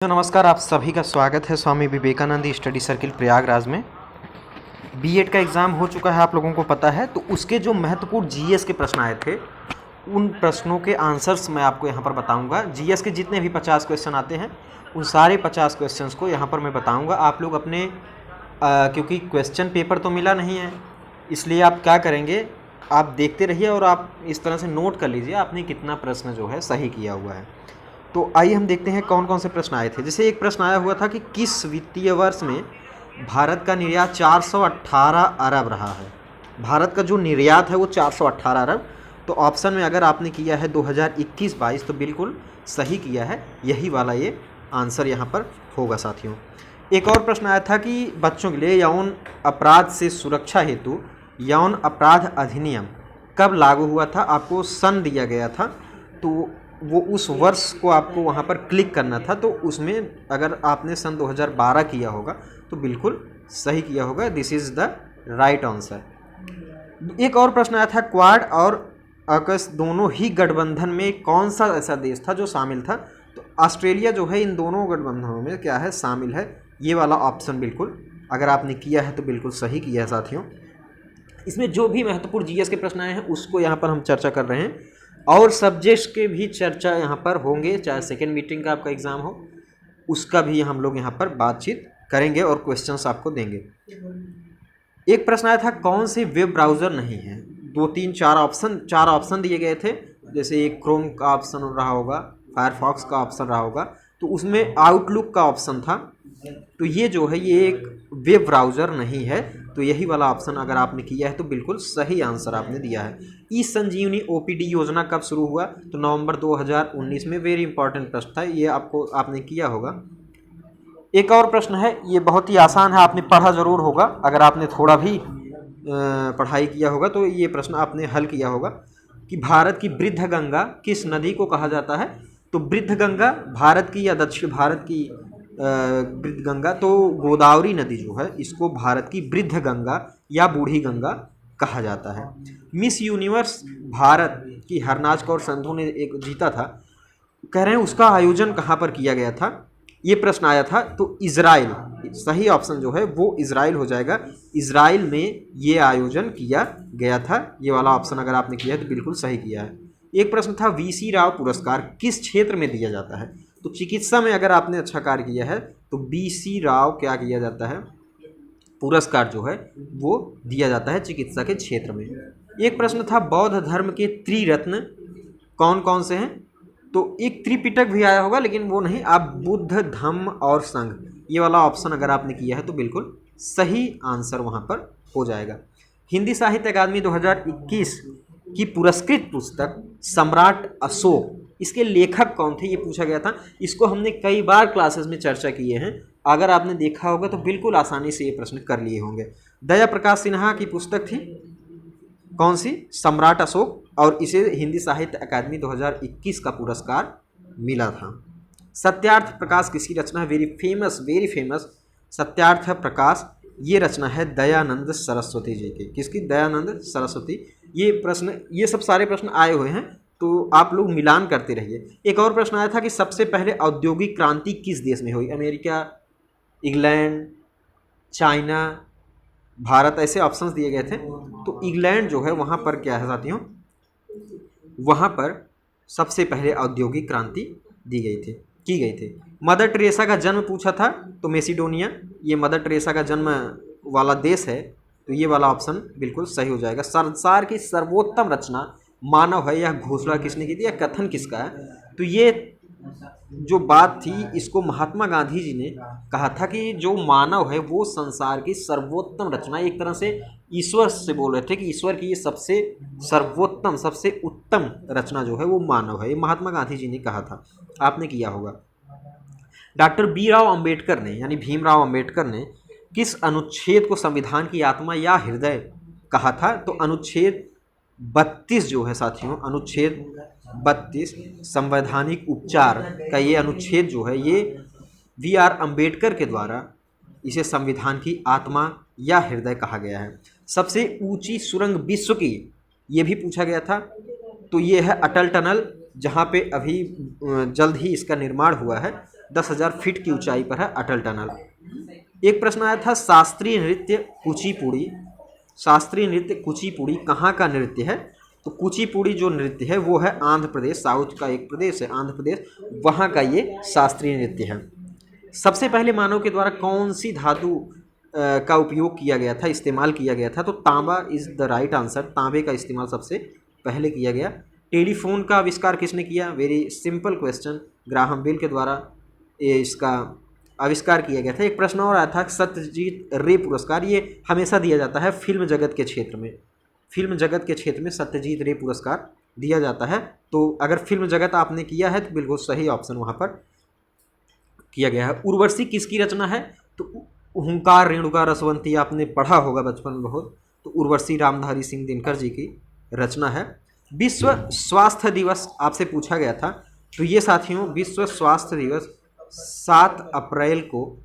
तो नमस्कार, आप सभी का स्वागत है स्वामी विवेकानंद स्टडी सर्किल प्रयागराज में। बीएड का एग्ज़ाम हो चुका है, आप लोगों को पता है। तो उसके जो महत्वपूर्ण जीएस के प्रश्न आए थे, उन प्रश्नों के आंसर्स मैं आपको यहाँ पर बताऊँगा। जीएस के जितने भी 50 क्वेश्चन आते हैं, उन सारे 50 क्वेश्चंस को यहाँ पर मैं बताऊँगा। आप लोग अपने क्योंकि क्वेश्चन पेपर तो मिला नहीं है, इसलिए आप क्या करेंगे, आप देखते रहिए और आप इस तरह से नोट कर लीजिए आपने कितना प्रश्न जो है सही किया हुआ है। तो आइए हम देखते हैं कौन कौन से प्रश्न आए थे। जैसे एक प्रश्न आया हुआ था कि किस वित्तीय वर्ष में भारत का निर्यात 418 अरब रहा है। भारत का जो निर्यात है वो 418 अरब। तो ऑप्शन में अगर आपने किया है 2021-22 तो बिल्कुल सही किया है, यही वाला ये आंसर यहाँ पर होगा साथियों। एक और प्रश्न आया था कि बच्चों के लिए यौन अपराध से सुरक्षा हेतु यौन अपराध अधिनियम कब लागू हुआ था। आपको सन दिया गया था, तो वो उस वर्ष को आपको वहाँ पर क्लिक करना था। तो उसमें अगर आपने सन 2012 किया होगा तो बिल्कुल सही किया होगा, this is the right answer. एक और प्रश्न आया था, क्वाड और अकस दोनों ही गठबंधन में कौन सा ऐसा देश था जो शामिल था। तो ऑस्ट्रेलिया जो है इन दोनों गठबंधनों में क्या है, शामिल है। ये वाला ऑप्शन बिल्कुल अगर आपने किया है तो बिल्कुल सही किया है साथियों। इसमें जो भी महत्वपूर्ण जीएस के प्रश्न आए हैं उसको यहाँ पर हम चर्चा कर रहे हैं, और सब्जेक्ट्स के भी चर्चा यहाँ पर होंगे, चाहे सेकेंड मीटिंग का आपका एग्ज़ाम हो उसका भी हम लोग यहाँ पर बातचीत करेंगे और क्वेश्चंस आपको देंगे। एक प्रश्न आया था, कौन से वेब ब्राउज़र नहीं है। 2 3 4 ऑप्शन दिए गए थे। जैसे एक क्रोम का ऑप्शन रहा होगा, फायरफॉक्स का ऑप्शन रहा होगा, तो उसमें आउटलुक का ऑप्शन था। तो ये जो है ये एक वेब ब्राउज़र नहीं है। तो यही वाला ऑप्शन अगर आपने किया है तो बिल्कुल सही आंसर आपने दिया है। ई संजीवनी ओपीडी योजना कब शुरू हुआ। तो नवंबर 2019 में। वेरी इंपॉर्टेंट प्रश्न था ये, आपने किया होगा। एक और प्रश्न है, ये बहुत ही आसान है, आपने पढ़ा ज़रूर होगा। अगर आपने थोड़ा भी पढ़ाई किया होगा तो ये प्रश्न आपने हल किया होगा कि भारत की वृद्ध गंगा किस नदी को कहा जाता है। तो वृद्ध गंगा भारत की या दक्षिण भारत की वृद्ध गंगा, तो गोदावरी नदी जो है इसको भारत की वृद्ध गंगा या बूढ़ी गंगा कहा जाता है। मिस यूनिवर्स भारत की हरनाज कौर संधू ने एक जीता था, कह रहे हैं उसका आयोजन कहाँ पर किया गया था। ये प्रश्न आया था, तो इज़राइल सही ऑप्शन जो है वो इज़राइल हो जाएगा। इज़राइल में ये आयोजन किया गया था। ये वाला ऑप्शन अगर आपने किया है तो बिल्कुल सही किया है। एक प्रश्न था, वीसी राव पुरस्कार किस क्षेत्र में दिया जाता है। तो चिकित्सा में अगर आपने अच्छा कार्य किया है तो वीसी राव क्या किया जाता है, पुरस्कार जो है वो दिया जाता है चिकित्सा के क्षेत्र में। एक प्रश्न था, बौद्ध धर्म के त्रिरत्न कौन कौन से हैं। तो एक त्रिपिटक भी आया होगा लेकिन वो नहीं, आप बुद्ध धम्म और संघ, ये वाला ऑप्शन अगर आपने किया है तो बिल्कुल सही आंसर वहाँ पर हो जाएगा। हिंदी साहित्य अकादमी 2021 की पुरस्कृत पुस्तक सम्राट अशोक, इसके लेखक कौन थे ये पूछा गया था। इसको हमने कई बार क्लासेस में चर्चा किए हैं, अगर आपने देखा होगा तो बिल्कुल आसानी से ये प्रश्न कर लिए होंगे। दया प्रकाश सिन्हा की पुस्तक थी कौन सी, सम्राट अशोक, और इसे हिंदी साहित्य अकादमी 2021 का पुरस्कार मिला था। सत्यार्थ प्रकाश किसकी रचना है, वेरी फेमस सत्यार्थ प्रकाश, ये रचना है दयानंद सरस्वती जी की। किसकी, दयानंद सरस्वती। ये सब सारे प्रश्न आए हुए हैं, तो आप लोग मिलान करते रहिए। एक और प्रश्न आया था कि सबसे पहले औद्योगिक क्रांति किस देश में हुई। अमेरिका, इंग्लैंड, चाइना, भारत, ऐसे ऑप्शंस दिए गए थे। तो इंग्लैंड जो है वहाँ पर क्या है साथियों, वहाँ पर सबसे पहले औद्योगिक क्रांति की गई थी। मदर टेरेसा का जन्म पूछा था, तो मैसिडोनिया, ये मदर टेरेसा का जन्म वाला देश है। तो ये वाला ऑप्शन बिल्कुल सही हो जाएगा। संसार की सर्वोत्तम रचना मानव है, यह घोषणा किसने की थी, यह कथन किसका है। तो ये जो बात थी इसको महात्मा गांधी जी ने कहा था कि जो मानव है वो संसार की सर्वोत्तम रचना, एक तरह से ईश्वर से बोल रहे थे कि ईश्वर की ये सबसे सर्वोत्तम सबसे उत्तम रचना जो है वो मानव है। ये महात्मा गांधी जी ने कहा था, आपने किया होगा। डॉक्टर बी राव अम्बेडकर ने यानी भीमराव अम्बेडकर ने किस अनुच्छेद को संविधान की आत्मा या हृदय कहा था। तो अनुच्छेद 32 जो है साथियों, अनुच्छेद 32 संवैधानिक उपचार का ये अनुच्छेद जो है ये वी आर अम्बेडकर के द्वारा इसे संविधान की आत्मा या हृदय कहा गया है। सबसे ऊंची सुरंग विश्व की, ये भी पूछा गया था। तो ये है अटल टनल, जहाँ पे अभी जल्द ही इसका निर्माण हुआ है। 10,000 फीट की ऊंचाई पर है अटल टनल। एक प्रश्न आया था शास्त्रीय नृत्य कुचिपुड़ी, शास्त्रीय नृत्य कुचिपुड़ी कहाँ का नृत्य है? तो कुचिपुड़ी जो नृत्य है वो है आंध्र प्रदेश, साउथ का एक प्रदेश है आंध्र प्रदेश, वहाँ का ये शास्त्रीय नृत्य है। सबसे पहले मानव के द्वारा कौन सी धातु का उपयोग किया गया था, इस्तेमाल किया गया था? तो तांबा इज़ द राइट आंसर, तांबे का इस्तेमाल सबसे पहले किया गया। टेलीफोन का आविष्कार किसने किया? Very simple question, Graham Bell के द्वारा ये इसका आविष्कार किया गया था। एक प्रश्न और आया था सत्यजीत रे पुरस्कार, ये हमेशा दिया जाता है फिल्म जगत के क्षेत्र में, फिल्म जगत के क्षेत्र में सत्यजीत रे पुरस्कार दिया जाता है। तो अगर फिल्म जगत आपने किया है तो बिल्कुल सही ऑप्शन वहाँ पर किया गया है। उर्वशी किसकी रचना है? तो हुंकार रेणुका रसवंती आपने पढ़ा होगा बचपन में बहुत, तो उर्वशी रामधारी सिंह दिनकर जी की रचना है। विश्व स्वास्थ्य दिवस आपसे पूछा गया था, तो ये साथियों विश्व स्वास्थ्य दिवस 7 अप्रैल को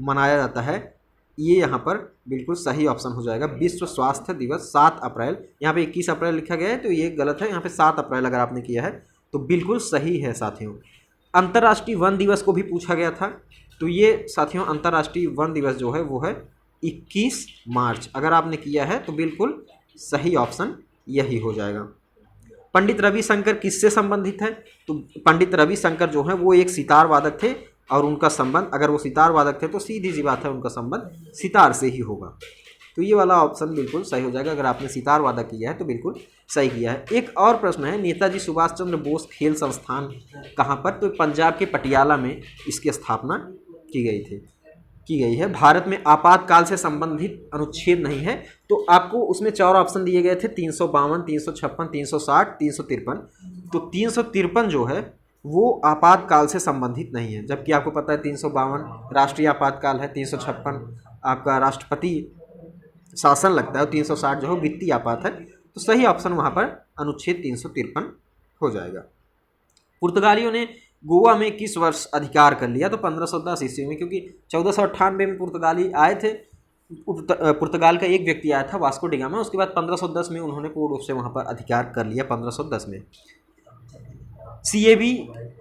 मनाया जाता है। ये यहाँ पर बिल्कुल सही ऑप्शन हो जाएगा, विश्व स्वास्थ्य दिवस 7 अप्रैल। यहाँ पे 21 अप्रैल लिखा गया है तो ये गलत है, यहाँ पे 7 अप्रैल अगर आपने किया है तो बिल्कुल सही है साथियों। अंतर्राष्ट्रीय वन दिवस को भी पूछा गया था, तो ये साथियों अंतर्राष्ट्रीय वन दिवस जो है वो है 21 मार्च। अगर आपने किया है तो बिल्कुल सही ऑप्शन यही हो जाएगा। पंडित रविशंकर किससे संबंधित है? तो पंडित रविशंकर जो है वो एक सितार वादक थे और उनका संबंध, अगर वो सितार वादक थे तो सीधी सी बात है उनका संबंध सितार से ही होगा। तो ये वाला ऑप्शन बिल्कुल सही हो जाएगा, अगर आपने सितार वादक किया है तो बिल्कुल सही किया है। एक और प्रश्न है नेताजी सुभाष चंद्र बोस खेल संस्थान कहाँ पर? तो पंजाब के पटियाला में इसकी स्थापना की गई है। भारत में आपातकाल से संबंधित अनुच्छेद नहीं है, तो आपको उसमें 4 ऑप्शन दिए गए थे 352, 356, 360, 353। तो 353 जो है वो आपातकाल से संबंधित नहीं है, जबकि आपको पता है 352 राष्ट्रीय आपातकाल है, 356 आपका राष्ट्रपति शासन लगता है और 360 जो है वित्तीय आपात है। तो सही ऑप्शन वहाँ पर अनुच्छेद 353 हो जाएगा। पुर्तगालियों ने गोवा में किस वर्ष अधिकार कर लिया? तो 1510 ईस्वी में, क्योंकि 1498 में पुर्तगाली आए थे। पुर्तगाल का एक व्यक्ति आया था वास्को डी गामा, उसके बाद 1510 में उन्होंने पूर्ण रूप से वहाँ पर अधिकार कर लिया 1510 में। CAB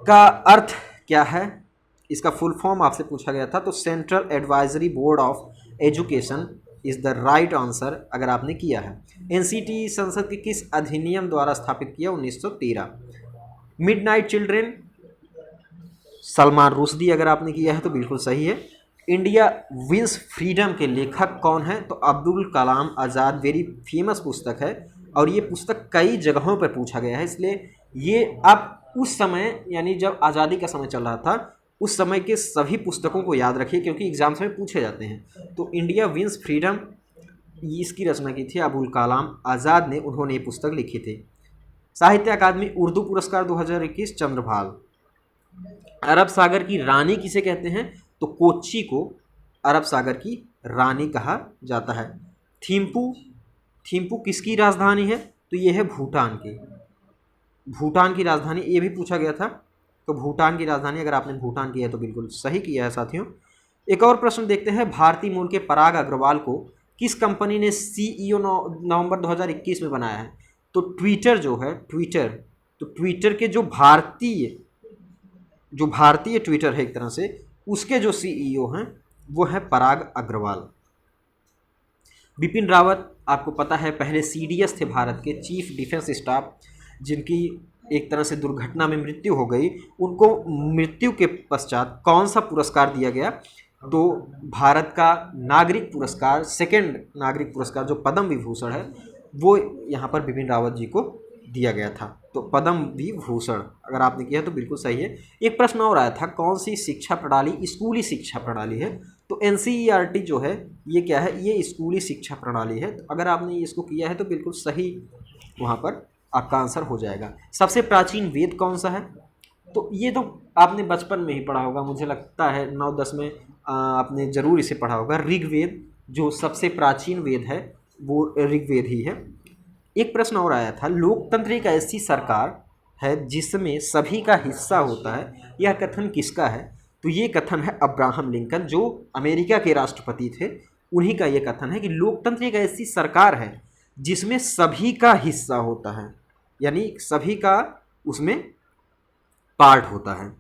का अर्थ क्या है? इसका फुल फॉर्म आपसे पूछा गया था, तो central advisory board of education is the right answer अगर आपने किया है। NCT संसद के किस अधिनियम द्वारा स्थापित किया? 1913। मिडनाइट चिल्ड्रेन सलमान रुश्दी अगर आपने किया है तो बिल्कुल सही है। इंडिया विंस फ्रीडम के लेखक कौन है? तो अब्दुल कलाम आज़ाद, वेरी फेमस पुस्तक है और ये पुस्तक कई जगहों पर पूछा गया है, इसलिए ये आप उस समय यानी जब आज़ादी का समय चल रहा था उस समय के सभी पुस्तकों को याद रखिए क्योंकि एग्जाम्स में पूछे जाते हैं। तो इंडिया विंस फ्रीडम इसकी रचना की थी अबुल कलाम आज़ाद ने, उन्होंने ये पुस्तक लिखी थी। साहित्य अकादमी उर्दू पुरस्कार 2021 चंद्रभाल। अरब सागर की रानी किसे कहते हैं? तो कोच्चि को अरब सागर की रानी कहा जाता है। थिम्पू किसकी राजधानी है? तो ये है भूटान की, भूटान की राजधानी, ये भी पूछा गया था। तो भूटान की राजधानी, अगर आपने भूटान किया है तो बिल्कुल सही किया है साथियों। एक और प्रश्न देखते हैं, भारतीय मूल के पराग अग्रवाल को किस कंपनी ने CEO नवंबर 2021 में बनाया है? तो ट्विटर जो है, ट्विटर के जो भारतीय ट्विटर है एक तरह से, उसके जो CEO हैं वो है पराग अग्रवाल। बिपिन रावत आपको पता है पहले CDS थे भारत के, चीफ डिफेंस स्टाफ, जिनकी एक तरह से दुर्घटना में मृत्यु हो गई। उनको मृत्यु के पश्चात कौन सा पुरस्कार दिया गया? तो भारत का नागरिक पुरस्कार, सेकंड नागरिक पुरस्कार जो पद्म विभूषण है वो यहाँ पर बिपिन रावत जी को दिया गया था। तो पद्म विभूषण अगर आपने किया तो बिल्कुल सही है। एक प्रश्न और आया था, कौन सी शिक्षा प्रणाली स्कूली शिक्षा प्रणाली है? तो NCERT जो है ये क्या है? ये स्कूली शिक्षा प्रणाली है। तो अगर आपने इसको किया है तो बिल्कुल सही वहाँ पर आपका आंसर हो जाएगा। सबसे प्राचीन वेद कौन सा है? तो ये तो आपने बचपन में ही पढ़ा होगा, मुझे लगता है 9-10 में आपने ज़रूर इसे पढ़ा होगा। ऋग्वेद जो सबसे प्राचीन वेद है वो ऋग्वेद ही है। एक प्रश्न और आया था, लोकतंत्र एक ऐसी सरकार है जिसमें सभी का हिस्सा होता है, यह कथन किसका है? तो ये कथन है अब्राहम लिंकन जो अमेरिका के राष्ट्रपति थे, उन्हीं का ये कथन है कि लोकतंत्र एक ऐसी सरकार है जिसमें सभी का हिस्सा होता है, यानी सभी का उसमें पार्ट होता है।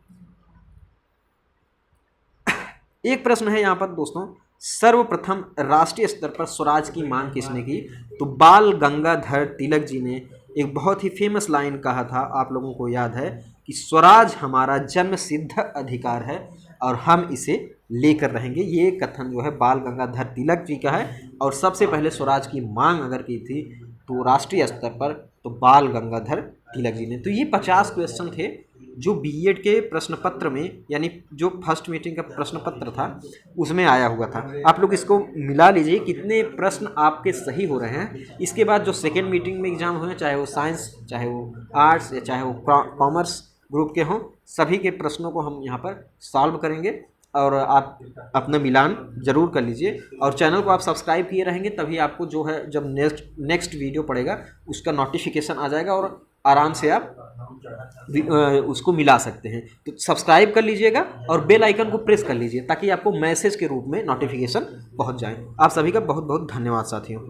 एक प्रश्न है यहाँ पर दोस्तों, सर्वप्रथम राष्ट्रीय स्तर पर स्वराज की मांग किसने की? तो बाल गंगाधर तिलक जी ने एक बहुत ही फेमस लाइन कहा था, आप लोगों को याद है कि स्वराज हमारा जन्म सिद्ध अधिकार है और हम इसे लेकर रहेंगे। ये कथन जो है बाल गंगाधर तिलक जी का है। और सबसे पहले स्वराज की मांग अगर की थी तो राष्ट्रीय स्तर पर तो बाल गंगाधर तिलक जी ने। तो ये 50 क्वेश्चन थे जो बीएड के प्रश्न पत्र में, यानी जो फर्स्ट मीटिंग का प्रश्न पत्र था उसमें आया हुआ था। आप लोग इसको मिला लीजिए कितने प्रश्न आपके सही हो रहे हैं। इसके बाद जो सेकेंड मीटिंग में एग्जाम हुए, चाहे वो साइंस, चाहे वो आर्ट्स या चाहे वो कॉमर्स ग्रुप के हों, सभी के प्रश्नों को हम यहाँ पर सॉल्व करेंगे और आप अपना मिलान ज़रूर कर लीजिए। और चैनल को आप सब्सक्राइब किए रहेंगे तभी आपको जो है जब नेक्स्ट वीडियो पड़ेगा उसका नोटिफिकेशन आ जाएगा और आराम से आप उसको मिला सकते हैं। तो सब्सक्राइब कर लीजिएगा और बेल आइकन को प्रेस कर लीजिए ताकि आपको मैसेज के रूप में नोटिफिकेशन पहुंच जाए। आप सभी का बहुत बहुत धन्यवाद साथियों।